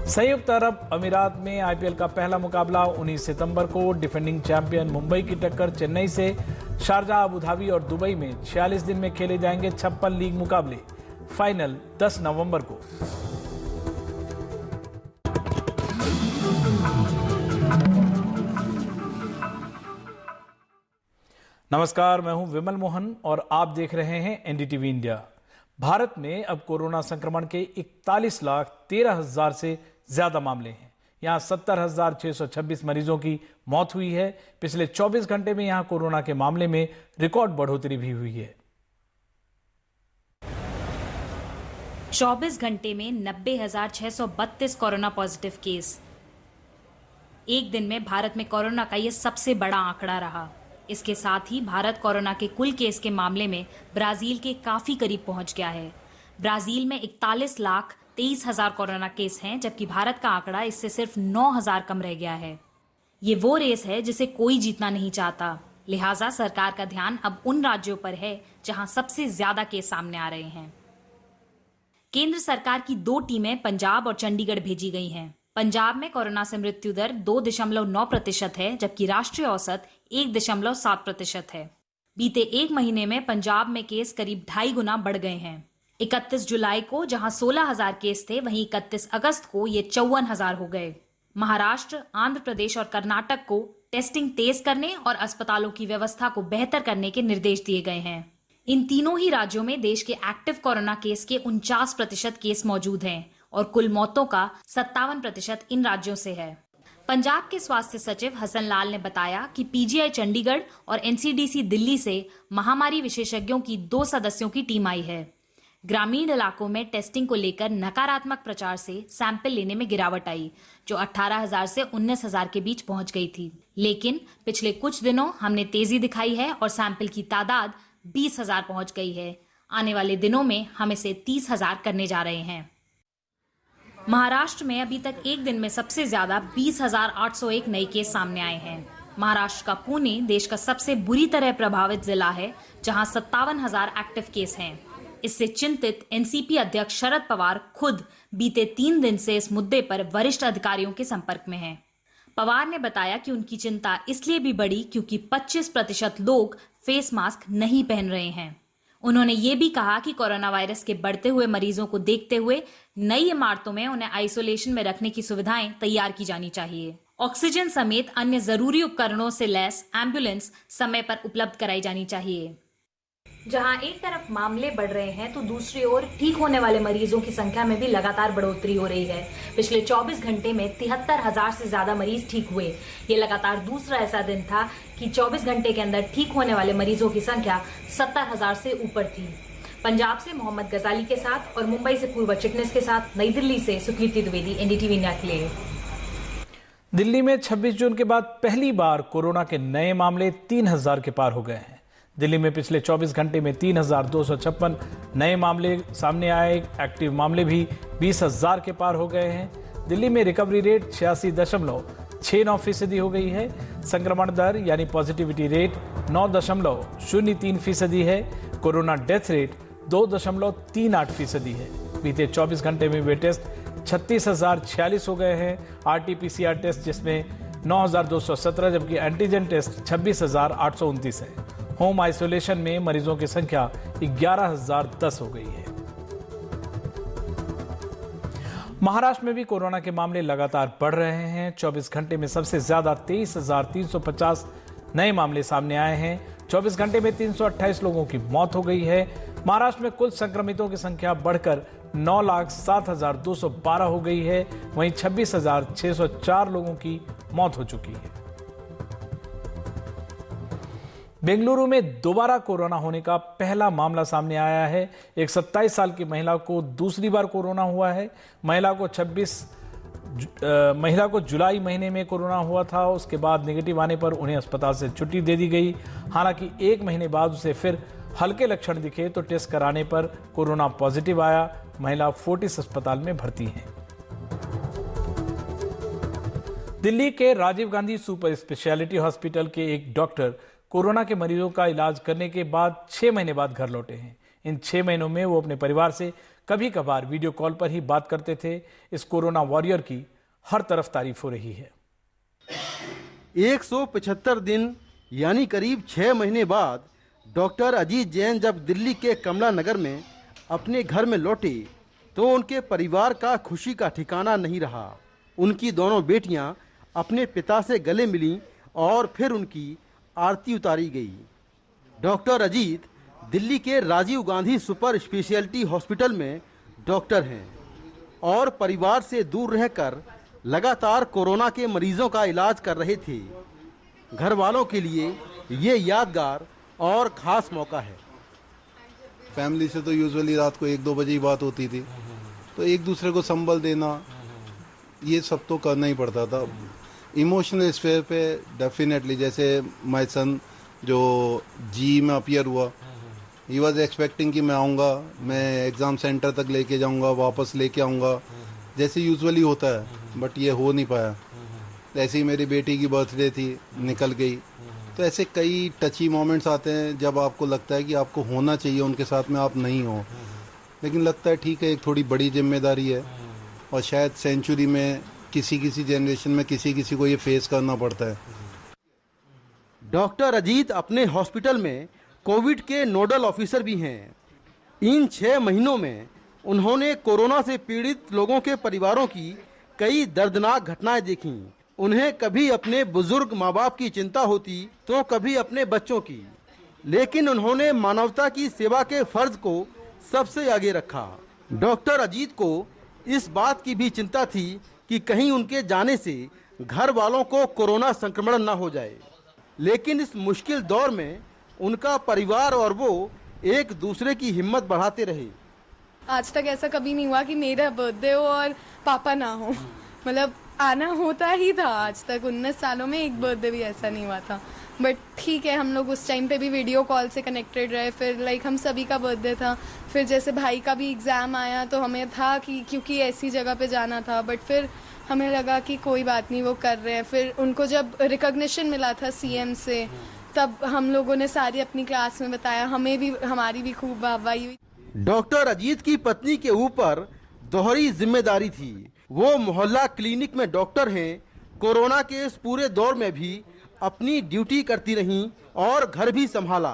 संयुक्त अरब अमीरात में आईपीएल का पहला मुकाबला 19 सितंबर को डिफेंडिंग चैंपियन मुंबई की टक्कर चेन्नई से। शारजाह, अबू धाबी और दुबई में 46 दिन में खेले जाएंगे 56 लीग मुकाबले। फाइनल 10 नवंबर को। नमस्कार, मैं हूं विमल मोहन और आप देख रहे हैं एनडीटीवी इंडिया। भारत में अब कोरोना संक्रमण के 41,13,000 से ज्यादा मामले हैं। यहां 70,626 मरीजों की मौत हुई है। पिछले 24 घंटे में यहां कोरोना के मामले में रिकॉर्ड बढ़ोतरी भी हुई है। 24 घंटे में 90,632 कोरोना पॉजिटिव केस। एक दिन में भारत में कोरोना का यह सबसे बड़ा आंकड़ा रहा। इसके साथ ही भारत कोरोना के कुल केस के मामले में ब्राजील के काफी करीब पहुंच गया है। ब्राजील में 41,23,000 कोरोना केस हैं, जबकि भारत का आंकड़ा इससे सिर्फ 9,000 कम रह गया है। ये वो रेस है जिसे कोई जीतना नहीं चाहता। लिहाजा सरकार का ध्यान अब उन राज्यों पर है जहां सबसे ज्यादा केस सामने आ रहे हैं। केंद्र सरकार की 2 टीमें पंजाब और चंडीगढ़ भेजी गई हैं। पंजाब में कोरोना से मृत्यु दर 2.9% है, जबकि राष्ट्रीय औसत 1.7% है। बीते एक महीने में पंजाब में केस करीब 2.5 गुना बढ़ गए हैं। 31 जुलाई को जहां 16,000 केस थे, वहीं 31 अगस्त को ये 54,000 हो गए। महाराष्ट्र, आंध्र प्रदेश और कर्नाटक को टेस्टिंग तेज करने और अस्पतालों की व्यवस्था को बेहतर करने के निर्देश दिए गए हैं। इन तीनों ही राज्यों में देश के एक्टिव कोरोना केस के 49% केस मौजूद हैं और कुल मौतों का 57% इन राज्यों से है। पंजाब के स्वास्थ्य सचिव हसन लाल ने बताया कि पीजीआई चंडीगढ़ और एनसीडीसी दिल्ली से महामारी विशेषज्ञों की 2 सदस्यों की टीम आई है। ग्रामीण इलाकों में टेस्टिंग को लेकर नकारात्मक प्रचार से सैंपल लेने में गिरावट आई, जो 18,000 से 19,000 के बीच पहुंच गई थी। लेकिन पिछले कुछ दिनों हमने तेजी दिखाई है और सैंपल की तादाद 20,000 पहुंच गई है। आने वाले दिनों में हम इसे 30,000 करने जा रहे हैं। महाराष्ट्र में अभी तक एक दिन में सबसे ज्यादा 20,801 नए केस सामने आए हैं। महाराष्ट्र का पुणे देश का सबसे बुरी तरह प्रभावित जिला है, जहां 57,000 एक्टिव केस हैं। इससे चिंतित एनसीपी अध्यक्ष शरद पवार खुद बीते 3 दिन से इस मुद्दे पर वरिष्ठ अधिकारियों के संपर्क में हैं। पवार ने बताया कि उनकी चिंता इसलिए भी बढ़ी क्योंकि 25% लोग फेस मास्क नहीं पहन रहे हैं। उन्होंने ये भी कहा कि कोरोना वायरस के बढ़ते हुए मरीजों को देखते हुए नई इमारतों में उन्हें आइसोलेशन में रखने की सुविधाएं तैयार की जानी चाहिए। ऑक्सीजन समेत अन्य जरूरी उपकरणों से लैस एम्बुलेंस समय पर उपलब्ध कराई जानी चाहिए। जहां एक तरफ मामले बढ़ रहे हैं तो दूसरी ओर ठीक होने वाले मरीजों की संख्या में भी लगातार बढ़ोतरी हो रही है। पिछले 24 घंटे में 73,000 से ज्यादा मरीज ठीक हुए। ये लगातार दूसरा ऐसा दिन था कि 24 घंटे के अंदर ठीक होने वाले मरीजों की संख्या 70,000 से ऊपर थी। पंजाब से मोहम्मद गजाली के साथ और मुंबई से पूर्वा चिटनिस के साथ नई दिल्ली से सुकृति द्विवेदी, एनडीटीवी इंडिया के लिए। दिल्ली में 26 जून के बाद पहली बार कोरोना के नए मामले 3,000 के पार हो गए हैं। दिल्ली में पिछले 24 घंटे में 3,256 नए मामले सामने आए। एक्टिव मामले भी 20,000 के पार हो गए हैं। दिल्ली में रिकवरी रेट 86.69% हो गई है। संक्रमण दर यानी पॉजिटिविटी रेट 9.03% है। कोरोना डेथ रेट 2.38% है। बीते 24 घंटे में वे टेस्ट 36,046 हो गए हैं। आरटीपीसीआर टेस्ट जिसमें 9,217, जबकि एंटीजन टेस्ट 26,829 है। होम आइसोलेशन में मरीजों की संख्या 11,010 हो गई है। महाराष्ट्र में भी कोरोना के मामले लगातार बढ़ रहे हैं। 24 घंटे में सबसे ज्यादा 23,350 नए मामले सामने आए हैं। 24 घंटे में 328 लोगों की मौत हो गई है। महाराष्ट्र में कुल संक्रमितों की संख्या बढ़कर 9,07,212 हो गई है। वहीं 26,604 लोगों की मौत हो चुकी है। बेंगलुरु में दोबारा कोरोना होने का पहला मामला सामने आया है। एक 27 साल की महिला को दूसरी बार कोरोना हुआ है। महिला को जुलाई महीने में कोरोना हुआ था। उसके बाद नेगेटिव आने पर उन्हें अस्पताल से छुट्टी दे दी गई। हालांकि एक महीने बाद उसे फिर हल्के लक्षण दिखे तो टेस्ट कराने पर कोरोना पॉजिटिव आया। महिला फोर्टिस अस्पताल में भर्ती है। दिल्ली के Rajiv Gandhi super speciality hospital के एक डॉक्टर कोरोना के मरीजों का इलाज करने के बाद 6 महीने बाद घर लौटे हैं। इन 6 महीनों में वो अपने परिवार से कभी कभार वीडियो कॉल पर ही बात करते थे। इस कोरोना वॉरियर की हर तरफ तारीफ हो रही है। 175 दिन यानी करीब 6 महीने बाद डॉक्टर अजीत जैन जब दिल्ली के कमला नगर में अपने घर में लौटे तो उनके परिवार का खुशी का ठिकाना नहीं रहा। उनकी दोनों बेटियां अपने पिता से गले मिलीं और फिर उनकी आरती उतारी गई। डॉक्टर अजीत दिल्ली के Rajiv Gandhi super speciality hospital में डॉक्टर हैं और परिवार से दूर रहकर लगातार कोरोना के मरीजों का इलाज कर रहे थे। घर वालों के लिए ये यादगार और ख़ास मौका है। फैमिली से तो यूजुअली रात को 1-2 बजे ही बात होती थी, तो एक दूसरे को संभल देना ये सब तो करना ही पड़ता था। इमोशनल स्फेयर पे डेफिनेटली, जैसे माय सन जो जी में अपीयर हुआ, ही वॉज एक्सपेक्टिंग कि मैं आऊँगा, मैं एग्ज़ाम सेंटर तक लेके जाऊँगा, वापस लेके आऊँगा जैसे यूजुअली होता है, बट ये हो नहीं पाया। ऐसे ही मेरी बेटी की बर्थडे थी, निकल गई। तो ऐसे कई टची मोमेंट्स आते हैं जब आपको लगता है कि आपको होना चाहिए उनके साथ में, आप नहीं हो, लेकिन लगता है ठीक है एक थोड़ी बड़ी जिम्मेदारी है और शायद सेंचुरी में किसी जनरेशन में किसी को ये फेस करना पड़ता है। डॉक्टर अजीत अपने हॉस्पिटल में कोविड के नोडल ऑफिसर भी हैं। इन 6 महीनों में उन्होंने कोरोना से पीड़ित लोगों के परिवारों की कई दर्दनाक घटनाएं देखीं। उन्हें कभी अपने बुजुर्ग माँ बाप की चिंता होती तो कभी अपने बच्चों की, लेकिन उन्होंने मानवता की सेवा के फर्ज को सबसे आगे रखा। डॉक्टर अजीत को इस बात की भी चिंता थी कि कहीं उनके जाने से घर वालों को कोरोना संक्रमण न हो जाए, लेकिन इस मुश्किल दौर में उनका परिवार और वो एक दूसरे की हिम्मत बढ़ाते रहे। आज तक ऐसा कभी नहीं हुआ कि मेरा बर्थडे हो और पापा ना हो, मतलब आना होता ही था। आज तक 19 सालों में एक बर्थडे भी ऐसा नहीं हुआ था। बट ठीक है, हम लोग उस टाइम पे भी वीडियो कॉल से कनेक्टेड रहे। फिर हम सभी का बर्थडे था, फिर जैसे भाई का भी एग्ज़ाम आया तो हमें था कि क्योंकि ऐसी जगह पे जाना था, बट फिर हमें लगा कि कोई बात नहीं, वो कर रहे हैं। फिर उनको जब रिकॉग्निशन मिला था सीएम से, तब हम लोगों ने सारी अपनी क्लास में बताया, हमें भी, हमारी भी खूब वाहवाही हुई। डॉक्टर अजीत की पत्नी के ऊपर दोहरी जिम्मेदारी थी। वो मोहल्ला क्लिनिक में डॉक्टर हैं, कोरोना के इस पूरे दौर में भी अपनी ड्यूटी करती रहीं और घर भी संभाला।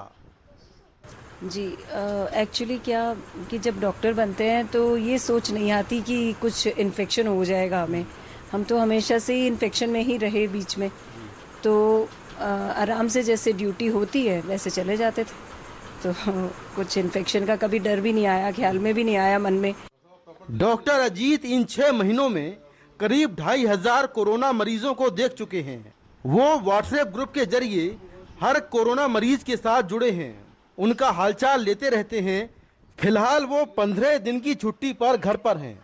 जी, एक्चुअली क्या कि जब डॉक्टर बनते हैं तो ये सोच नहीं आती कि कुछ इन्फेक्शन हो जाएगा हमें। हम तो हमेशा से ही इन्फेक्शन में ही रहे बीच में, तो आराम से जैसे ड्यूटी होती है वैसे चले जाते थे। तो कुछ इन्फेक्शन का कभी डर भी नहीं आया, ख्याल में भी नहीं आया मन में। डॉक्टर अजीत इन 6 महीनों में करीब 2500 कोरोना मरीजों को देख चुके हैं। वो व्हाट्सएप ग्रुप के जरिए हर कोरोना मरीज के साथ जुड़े हैं, उनका हालचाल लेते रहते हैं। फिलहाल वो 15 दिन की छुट्टी पर घर पर हैं।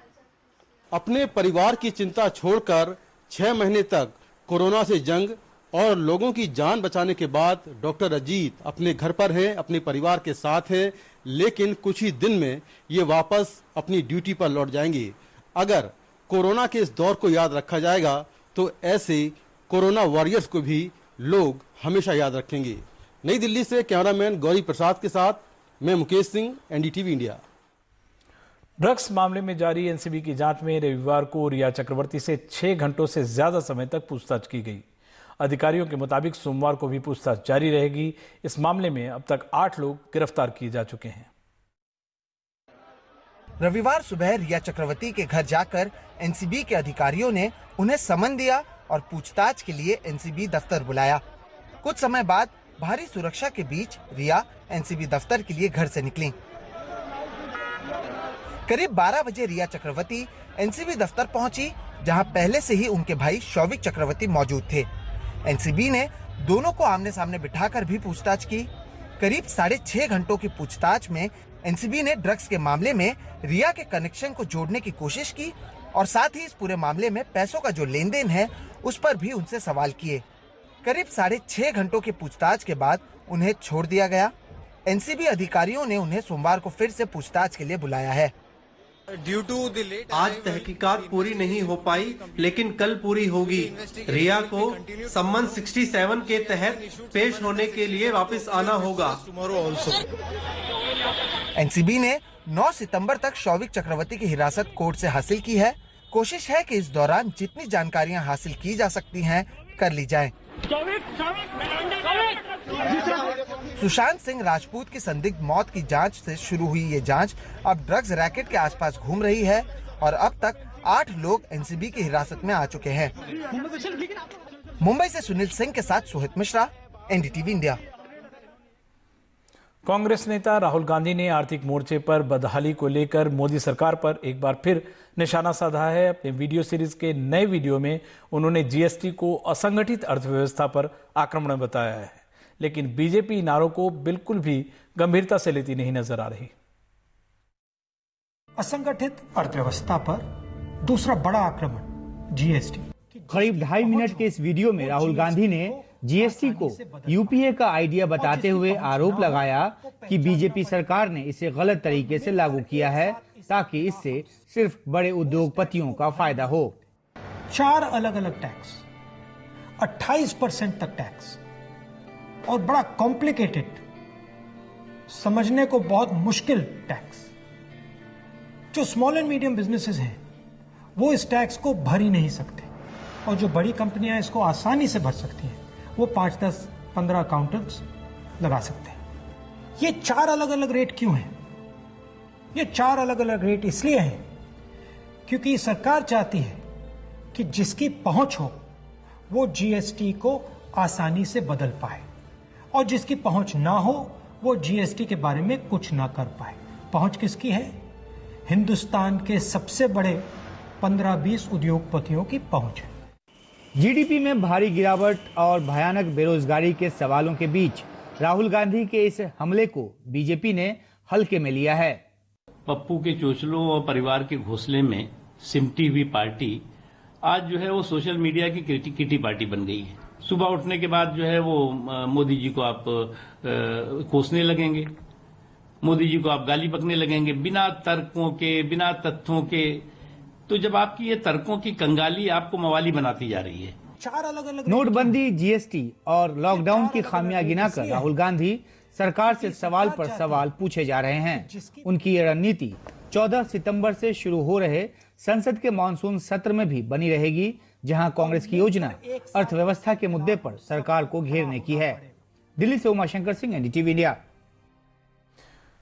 अपने परिवार की चिंता छोड़कर 6 महीने तक कोरोना से जंग और लोगों की जान बचाने के बाद डॉक्टर अजीत अपने घर पर हैं, अपने परिवार के साथ हैं, लेकिन कुछ ही दिन में ये वापस अपनी ड्यूटी पर लौट जाएंगे। अगर कोरोना के इस दौर को याद रखा जाएगा तो ऐसे कोरोना वॉरियर्स को भी लोग हमेशा याद रखेंगे। नई दिल्ली से कैमरामैन गौरी प्रसाद के साथ मैं Mukesh Singh, NDTV India. Drugs मामले में जारी एनसीबी की जांच में रविवार को रिया चक्रवर्ती से 6 घंटों से ज्यादा समय तक पूछताछ की गई। अधिकारियों के मुताबिक सोमवार को भी पूछताछ जारी रहेगी। इस मामले में अब तक 8 लोग गिरफ्तार किए जा चुके हैं। रविवार सुबह रिया चक्रवर्ती के घर जाकर एनसीबी के अधिकारियों ने उन्हें समन दिया और पूछताछ के लिए एनसीबी दफ्तर बुलाया। कुछ समय बाद भारी सुरक्षा के बीच रिया एनसीबी दफ्तर के लिए घर से निकली। करीब 12 बजे रिया चक्रवर्ती एनसीबी दफ्तर पहुंची, जहां पहले से ही उनके भाई शौविक चक्रवर्ती मौजूद थे। एनसीबी ने दोनों को आमने सामने बिठाकर भी पूछताछ की। करीब 6.5 घंटों की पूछताछ में एनसीबी ने ड्रग्स के मामले में रिया के कनेक्शन को जोड़ने की कोशिश की और साथ ही इस पूरे मामले में पैसों का जो लेन देन है उस पर भी उनसे सवाल किए। करीब 6.5 घंटों की पूछताछ के बाद उन्हें छोड़ दिया गया। एनसीबी अधिकारियों ने उन्हें सोमवार को फिर से पूछताछ के लिए बुलाया है। आज तहकीकात पूरी नहीं हो पाई, लेकिन कल पूरी होगी। रिया को सम्मन 67 के तहत पेश होने के लिए वापस आना होगा। एनसीबी ने 9 सितंबर तक शौविक चक्रवर्ती की हिरासत कोर्ट से हासिल की है। कोशिश है कि इस दौरान जितनी जानकारियां हासिल की जा सकती हैं कर ली जाएं। सुशांत सिंह राजपूत की संदिग्ध मौत की जांच से शुरू हुई ये जांच अब ड्रग्स रैकेट के आसपास घूम रही है और अब तक 8 लोग एनसीबी की हिरासत में आ चुके हैं। मुंबई से सुनील सिंह के साथ सोहित मिश्रा, एनडीटीवी इंडिया। कांग्रेस नेता राहुल गांधी ने आर्थिक मोर्चे पर बदहाली को लेकर मोदी सरकार पर एक बार फिर निशाना साधा है। अपने वीडियो सीरीज के नए वीडियो में उन्होंने जीएसटी को असंगठित अर्थव्यवस्था पर आक्रमण बताया है, लेकिन बीजेपी नारों को बिल्कुल भी गंभीरता से लेती नहीं नजर आ रही। असंगठित अर्थव्यवस्था पर दूसरा बड़ा आक्रमण जीएसटी। करीब 2.5 मिनट के इस वीडियो में राहुल गांधी ने जीएसटी को यूपीए का आइडिया बताते हुए आरोप लगाया कि बीजेपी सरकार ने इसे गलत तरीके से लागू किया है ताकि इससे सिर्फ बड़े उद्योगपतियों का फायदा हो। 4 अलग अलग टैक्स, 28% तक टैक्स और बड़ा कॉम्प्लिकेटेड, समझने को बहुत मुश्किल टैक्स। जो स्मॉल एंड मीडियम बिजनेसेस हैं वो इस टैक्स को भर ही नहीं सकते और जो बड़ी कंपनियां इसको आसानी से भर सकती हैं वो 5, 10, 15 अकाउंटेंट्स लगा सकते हैं। ये 4 अलग अलग रेट क्यों हैं? ये 4 अलग अलग रेट इसलिए हैं क्योंकि सरकार चाहती है कि जिसकी पहुंच हो वो जीएसटी को आसानी से बदल पाए और जिसकी पहुंच ना हो वो जीएसटी के बारे में कुछ ना कर पाए। पहुंच किसकी है? हिंदुस्तान के सबसे बड़े 15-20 उद्योगपतियों की पहुंच है। जीडीपी में भारी गिरावट और भयानक बेरोजगारी के सवालों के बीच राहुल गांधी के इस हमले को बीजेपी ने हल्के में लिया है। पप्पू के चोचलों और परिवार के घोंसले में सिमटी हुई पार्टी आज जो है वो सोशल मीडिया की किटी पार्टी बन गई है। सुबह उठने के बाद जो है वो मोदी जी को आप कोसने लगेंगे, मोदी जी को आप गाली बकने लगेंगे बिना तर्कों के, बिना तथ्यों के। तो जब आपकी ये तर्कों की कंगाली आपको मवाली बनाती जा रही है। 4 अलग अलग नोटबंदी, जीएसटी और लॉकडाउन की खामियां गिनाकर राहुल गांधी सरकार से सवाल पर सवाल पूछे जा रहे हैं। उनकी ये रणनीति 14 सितंबर से शुरू हो रहे संसद के मानसून सत्र में भी बनी रहेगी, जहां कांग्रेस की योजना अर्थव्यवस्था के मुद्दे पर सरकार को घेरने की है। दिल्ली से उमाशंकर सिंह, एनडीटीवी इंडिया।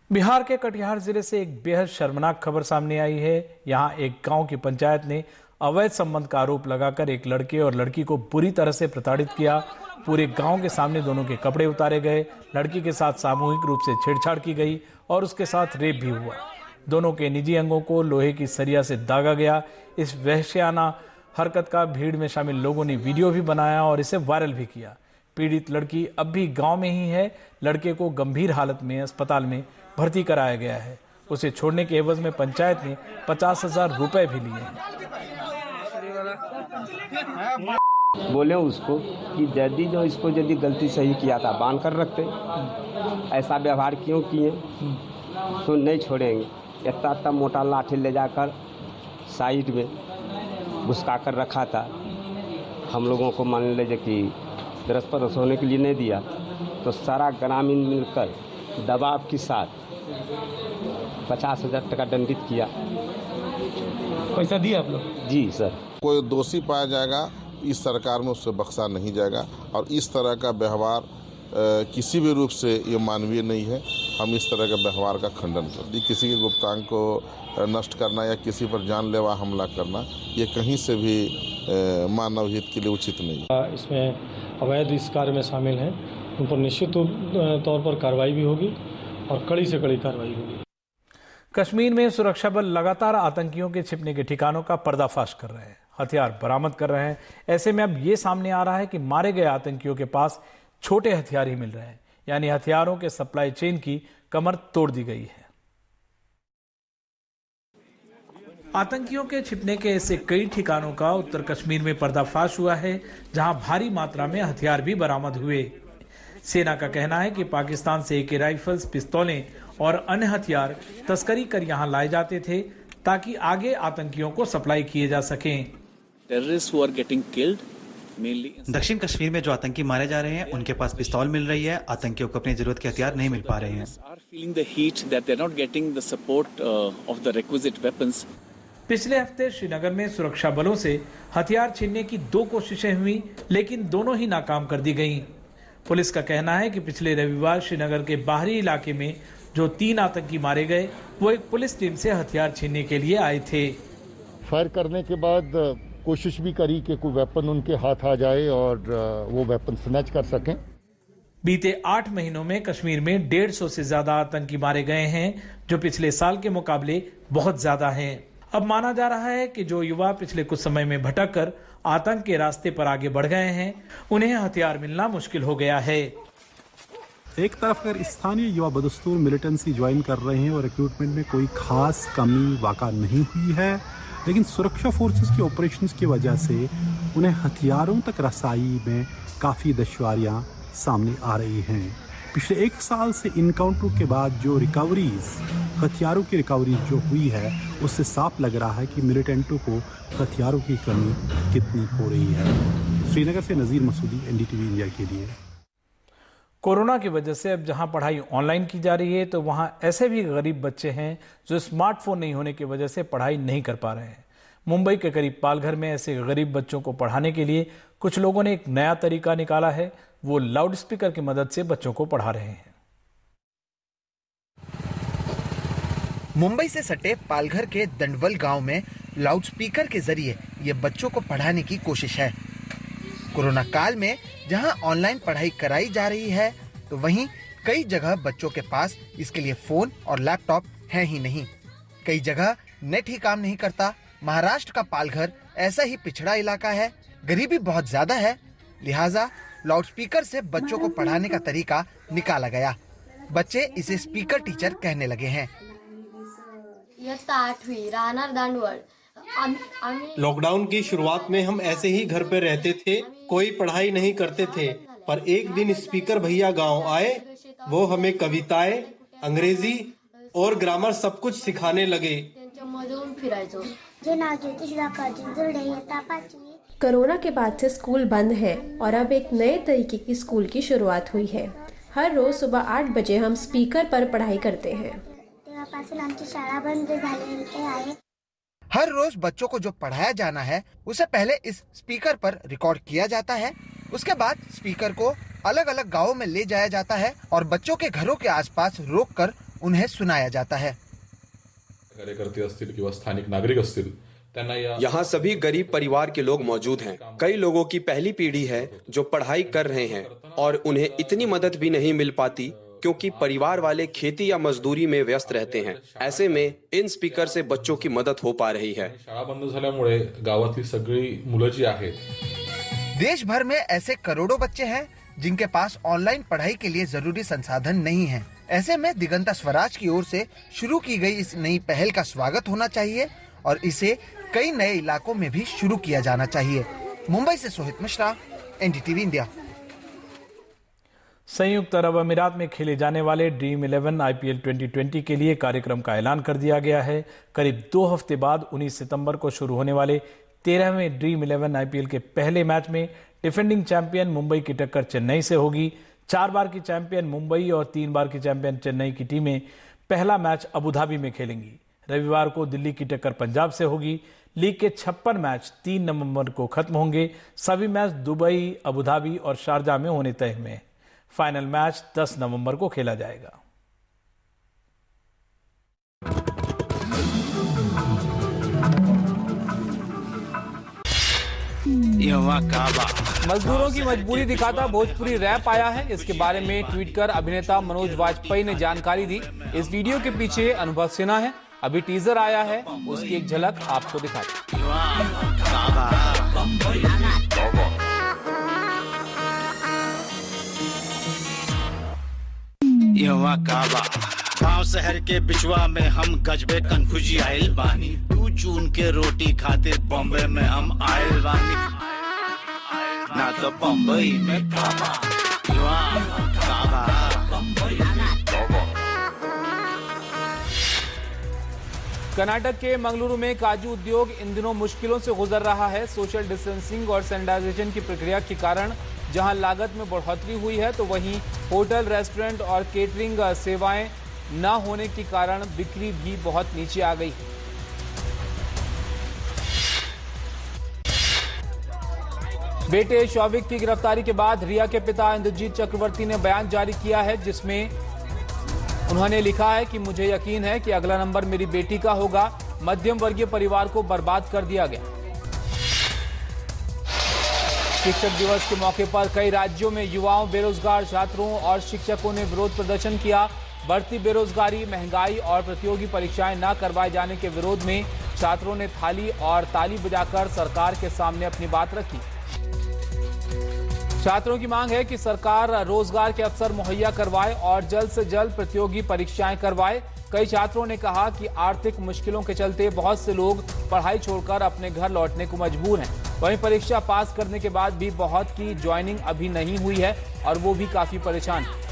बिहार के कटिहार जिले से एक बेहद शर्मनाक खबर सामने आई है। यहां एक गांव की पंचायत ने अवैध संबंध का आरोप लगाकर एक लड़के और लड़की को बुरी तरह से प्रताड़ित किया। पूरे गांव के सामने दोनों के कपड़े उतारे गए, लड़की के साथ सामूहिक रूप से छेड़छाड़ की गई और उसके साथ रेप भी हुआ। दोनों के निजी अंगों को लोहे की सरिया से दागा गया। इस वहशियाना हरकत का भीड़ में शामिल लोगों ने वीडियो भी बनाया और इसे वायरल भी किया। पीड़ित लड़की अब भी गांव में ही है। लड़के को गंभीर हालत में अस्पताल में भर्ती कराया गया है। उसे छोड़ने के एवज में पंचायत ने 50,000 रुपए भी लिए हैं। बोले उसको कि यदि जो इसको यदि गलती सही किया था बांध कर रखते, ऐसा व्यवहार क्यों किए, तो नहीं छोड़ेंगे। इतना मोटा लाठी ले जाकर साइड में घुसका कर रखा था। हम लोगों को मान लीजिए कि दरस होने के लिए नहीं दिया, तो सारा ग्रामीण मिलकर दबाव के साथ 50,000 टका दंडित किया। पैसा दिया आप लोग? जी सर। कोई दोषी पाया जाएगा, इस सरकार में उससे बख्शा नहीं जाएगा और इस तरह का व्यवहार किसी भी रूप से ये मानवीय नहीं है। हम इस तरह के व्यवहार का खंडन करते हैं। किसी के गुप्तांग को नष्ट करना या किसी पर जानलेवा हमला करना, ये कहीं से भी मानव हित के लिए उचित नहीं है। इसमें अवैध इस कार्य में शामिल हैं, उन पर निश्चित तौर पर कार्रवाई भी होगी और कड़ी से कड़ी कार्रवाई होगी। कश्मीर में सुरक्षा बल लगातार आतंकियों के छिपने के ठिकानों का पर्दाफाश कर रहे हैं, हथियार बरामद कर रहे हैं। ऐसे में अब ये सामने आ रहा है कि मारे गए आतंकियों के पास छोटे हथियार ही मिल रहे हैं, यानी हथियारों के सप्लाई चेन की कमर तोड़ दी गई है। आतंकियों के छिपने के ऐसे कई ठिकानों का उत्तर कश्मीर में पर्दाफाश हुआ है, जहां भारी मात्रा में हथियार भी बरामद हुए। सेना का कहना है कि पाकिस्तान से AK राइफल्स, पिस्तौलें और अन्य हथियार तस्करी कर यहां लाए जाते थे ताकि आगे आतंकियों को सप्लाई किए जा सकें। दक्षिण कश्मीर में जो आतंकी मारे जा रहे हैं, उनके पास पिस्तौल मिल रही है। आतंकियों को अपनी जरूरत के हथियार नहीं मिल पा रहे हैं। feeling the heat, that they're not getting the support of the requisite weapons. पिछले हफ्ते श्रीनगर में सुरक्षा बलों से हथियार छीनने की 2 कोशिशें हुई, लेकिन दोनों ही नाकाम कर दी गईं। पुलिस का कहना है कि पिछले रविवार श्रीनगर के बाहरी इलाके में जो 3 आतंकी मारे गए, वो एक पुलिस टीम से हथियार छीनने के लिए आए थे। फायर करने के बाद कोशिश भी करी कि कोई वेपन उनके हाथ आ जाए और वो वेपन स्नैच कर सकें। बीते 8 महीनों में कश्मीर में 150 से ज्यादा आतंकी मारे गए हैं, जो पिछले साल के मुकाबले बहुत ज्यादा हैं। अब माना जा रहा है कि जो युवा पिछले कुछ समय में भटक कर आतंक के रास्ते पर आगे बढ़ गए हैं, उन्हें हथियार मिलना मुश्किल हो गया है। एक तरफ अगर स्थानीय युवा बदस्तूर मिलिटेंसी ज्वाइन कर रहे हैं और रिक्रूटमेंट में कोई खास कमी वाक़ा नहीं हुई है, लेकिन सुरक्षा फोर्सेस के ऑपरेशंस की वजह से उन्हें हथियारों तक रसाई में काफ़ी दुश्वारियां सामने आ रही हैं। पिछले 1 साल से इनकाउंटर के बाद जो रिकवरीज, हथियारों की रिकवरी जो हुई है, उससे साफ लग रहा है कि मिलिटेंटों को हथियारों की कमी कितनी हो रही है। श्रीनगर से नज़ीर मसूदी, NDTV इंडिया के लिए। कोरोना की वजह से अब जहां पढ़ाई ऑनलाइन की जा रही है, तो वहां ऐसे भी गरीब बच्चे हैं जो स्मार्टफोन नहीं होने की वजह से पढ़ाई नहीं कर पा रहे हैं। मुंबई के करीब पालघर में ऐसे गरीब बच्चों को पढ़ाने के लिए कुछ लोगों ने एक नया तरीका निकाला है। वो लाउड स्पीकर की मदद से बच्चों को पढ़ा रहे हैं। मुंबई से सटे पालघर के दंडवल गांव में लाउडस्पीकर के जरिए ये बच्चों को पढ़ाने की कोशिश है। कोरोना काल में जहां ऑनलाइन पढ़ाई कराई जा रही है, तो वहीं कई जगह बच्चों के पास इसके लिए फोन और लैपटॉप है ही नहीं। कई जगह नेट ही काम नहीं करता। महाराष्ट्र का पालघर ऐसा ही पिछड़ा इलाका है, गरीबी बहुत ज्यादा है, लिहाजा लाउडस्पीकर से बच्चों को पढ़ाने का तरीका निकाला गया। बच्चे इसे स्पीकर टीचर कहने लगे हैं। लॉकडाउन की शुरुआत में हम ऐसे ही घर पे रहते थे, कोई पढ़ाई नहीं करते थे, पर एक दिन स्पीकर भैया गांव आए। वो हमें कविताएं, अंग्रेजी और ग्रामर सब कुछ सिखाने लगे। कोरोना के बाद से स्कूल बंद है और अब एक नए तरीके की स्कूल की शुरुआत हुई है। हर रोज सुबह 8 बजे हम स्पीकर पर पढ़ाई करते हैं। हर रोज बच्चों को जो पढ़ाया जाना है, उसे पहले इस स्पीकर पर रिकॉर्ड किया जाता है। उसके बाद स्पीकर को अलग अलग गांवों में ले जाया जाता है और बच्चों के घरों के आसपास रोककर उन्हें सुनाया जाता है। कार्यकर्ते असतील किंवा स्थानिक नागरिक असतील, यहाँ सभी गरीब परिवार के लोग मौजूद हैं। कई लोगों की पहली पीढ़ी है जो पढ़ाई कर रहे हैं और उन्हें इतनी मदद भी नहीं मिल पाती, क्योंकि परिवार वाले खेती या मजदूरी में व्यस्त रहते हैं। ऐसे में इन स्पीकर से बच्चों की मदद हो पा रही है। शाळा बंद झाल्यामुळे गावातली सगळी मुलं जी आहेत, देश भर में ऐसे करोड़ों बच्चे हैं जिनके पास ऑनलाइन पढ़ाई के लिए जरूरी संसाधन नहीं है। ऐसे में दिगंता स्वराज की ओर से शुरू की गई इस नई पहल का स्वागत होना चाहिए और इसे कई नए इलाकों में भी शुरू किया जाना चाहिए। मुंबई से सोहित मिश्रा, NDTV इंडिया। संयुक्त अरब अमीरात में खेले जाने वाले ड्रीम 11 IPL 2020 के लिए कार्यक्रम का ऐलान कर दिया गया है। करीब 2 हफ्ते बाद 19 सितंबर को शुरू होने वाले 13वें ड्रीम 11 IPL के पहले मैच में डिफेंडिंग चैंपियन मुंबई की टक्कर चेन्नई से होगी। 4 बार की चैंपियन मुंबई और 3 बार की चैंपियन चेन्नई की टीमें पहला मैच अबू धाबी में खेलेंगी। रविवार को दिल्ली की टक्कर पंजाब से होगी। लीग के 56 मैच 3 नवंबर को खत्म होंगे। सभी मैच दुबई, अबू धाबी और शारजाह में होने तय हुए। फाइनल मैच 10 नवंबर को खेला जाएगा। मजदूरों की मजबूरी दिखाता भोजपुरी रैप आया है। इसके बारे में ट्वीट कर अभिनेता मनोज वाजपेयी ने जानकारी दी। इस वीडियो के पीछे अनुभव सिन्हा है। अभी टीजर आया है, उसकी एक झलक आपको दिखाते हैं। गाँव शहर के बिचवा में हम गजबे कन्फ्यूजी आइल बानी। तू चून के रोटी खातिर बॉम्बे में हम आइल बानी, ना तो बम्बई में काबा। कर्नाटक के मंगलुरु में काजू उद्योग इन दिनों मुश्किलों से गुजर रहा है। सोशल डिस्टेंसिंग और सैनिटाइजेशन की प्रक्रिया के कारण जहां लागत में बढ़ोतरी हुई है, तो वहीं होटल, रेस्टोरेंट और केटरिंग सेवाएं न होने के कारण बिक्री भी बहुत नीचे आ गई। बेटे शौविक की गिरफ्तारी के बाद रिया के पिता इंद्रजीत चक्रवर्ती ने बयान जारी किया है, जिसमें उन्होंने लिखा है कि मुझे यकीन है कि अगला नंबर मेरी बेटी का होगा। मध्यम वर्गीय परिवार को बर्बाद कर दिया गया। शिक्षक दिवस के मौके पर कई राज्यों में युवाओं, बेरोजगार छात्रों और शिक्षकों ने विरोध प्रदर्शन किया। बढ़ती बेरोजगारी, महंगाई और प्रतियोगी परीक्षाएं न करवाए जाने के विरोध में छात्रों ने थाली और ताली बजाकर सरकार के सामने अपनी बात रखी। छात्रों की मांग है कि सरकार रोजगार के अवसर मुहैया करवाए और जल्द से जल्द प्रतियोगी परीक्षाएं करवाए। कई छात्रों ने कहा कि आर्थिक मुश्किलों के चलते बहुत से लोग पढ़ाई छोड़कर अपने घर लौटने को मजबूर हैं। वहीं परीक्षा पास करने के बाद भी बहुत की ज्वाइनिंग अभी नहीं हुई है और वो भी काफी परेशान हैं।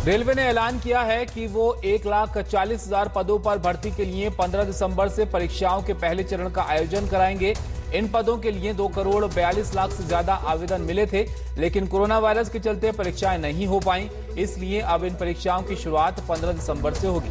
रेलवे ने ऐलान किया है कि वो 1,40,000 पदों पर भर्ती के लिए 15 दिसंबर से परीक्षाओं के पहले चरण का आयोजन कराएंगे। इन पदों के लिए 2,42,00,000 से ज्यादा आवेदन मिले थे, लेकिन कोरोना वायरस के चलते परीक्षाएं नहीं हो पाई। इसलिए अब इन परीक्षाओं की शुरुआत 15 दिसंबर से होगी।